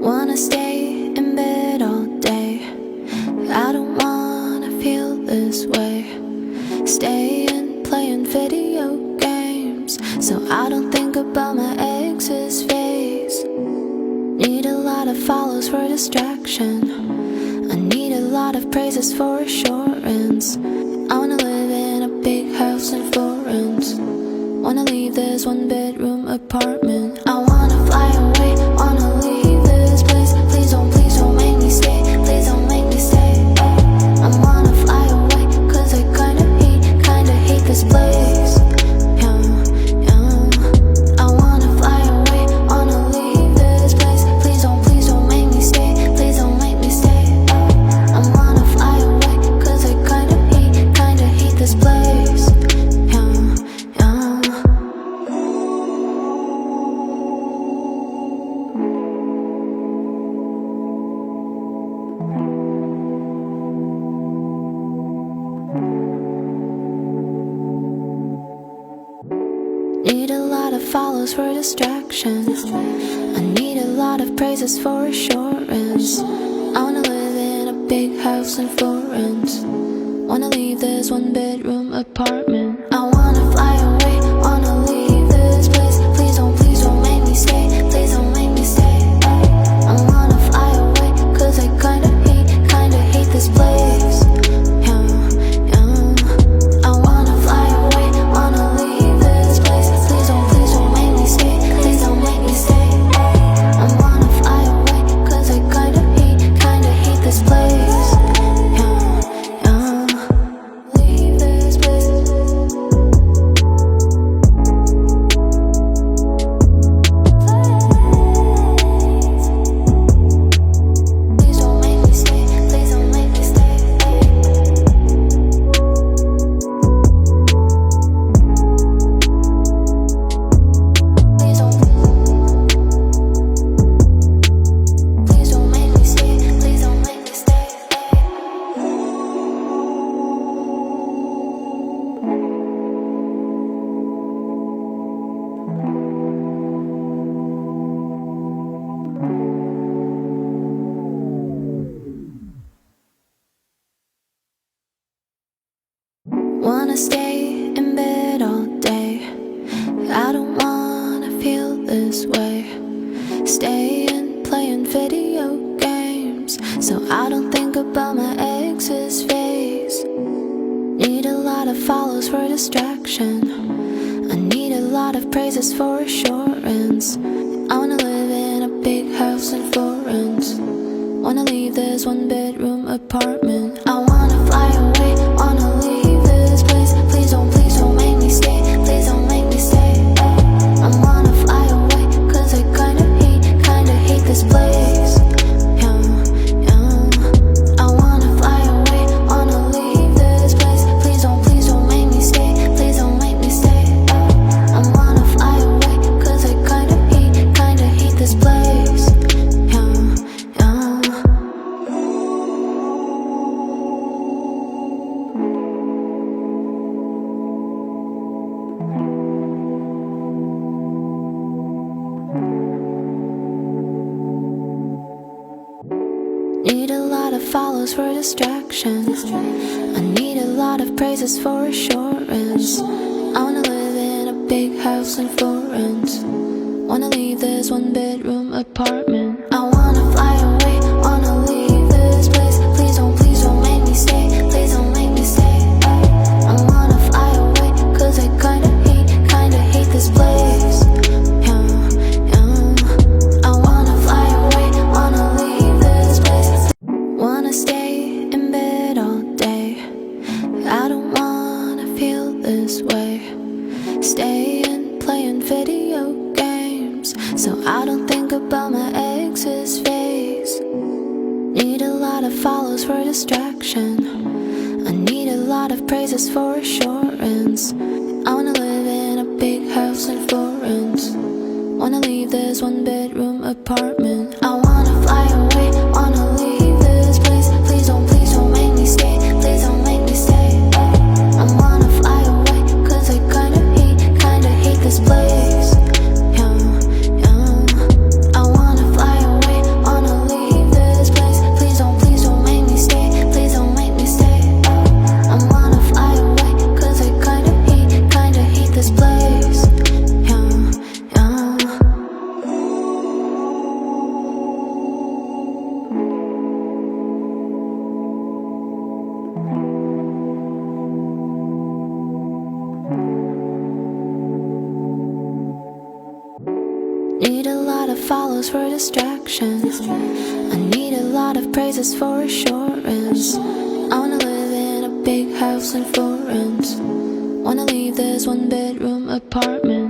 Wanna stay in bed all day. I don't wanna feel this way. Staying, playing video games, so I don't think about my ex's face. Need a lot of follows for distraction. I need a lot of praises for assurance. I wanna live in a big house in Florence. Wanna leave this one bedroom apartment. I wanna fly away, wanna leave this place. Please don't make me stay. Please don't make me stay. I wanna fly away, cause I kinda hate this place. I wanna fly away, wanna leave this place. Please don't make me stay. Please don't make me stay. I wanna fly away, cause I kinda hate this place. Need a lot of follows for distraction. I need a lot of praises for assurance. I wanna live in a big house in Florence. Wanna leave this one bedroom apartment. I wanna fly away, wanna leave this place. Please don't make me stay. Please don't make me stay. I wanna fly away, cause I kinda hate this place. I wanna fly away, wanna leave this place. Please don't make me stay. Please don't make me stay. I wanna fly away, cause I kinda hate this place. Leave this place. Please don't make me stay. Please don't make me stay. Please don't make me stay. Please don't make me stay. Wanna stay in bed all day. I don't wanna feel this way. Staying, playing video games, so I don't think about my ex's face. Need a lot of follows for distraction. I need a lot of praises for assurance. I wanna live in a big house in Florence. Wanna leave this one bedroom apartment. I wanna fly away, wanna leave this place. Please don't make me stay. Please don't make me stay. I wanna fly away, cause I kinda hate this place. I wanna fly away, wanna leave this place. Please don't make me stay. Please don't make me stay. I wanna fly away, cause I kinda hate this place. Need a lot of follows for distraction. I need a lot of praises for assurance. I wanna live in a big house in Florence. Wanna leave this one bedroom apartment. I wanna fly away, wanna leave this place. Please don't make me stay. Please don't make me stay. I wanna fly away, cause I kinda hate this place. I wanna fly away, wanna leave this place. Wanna stay in bed all day. I don't wanna feel this way. Staying, playing video games, so I don't think about my ex's face. Need a lot of follows for distraction. I need a lot of praises for assurance. I wanna live in a big house in Florence. Wanna leave this one bedroom apartment. I wanna fly away, wanna leave this place. Please don't make me stay. Please don't make me stay. I wanna fly away, cause I kinda hate this place. I wanna fly away, wanna pills for distraction. I need a lot of praises for assurance. I wanna live in a big house in Florence. Wanna leave this one bedroom apartment.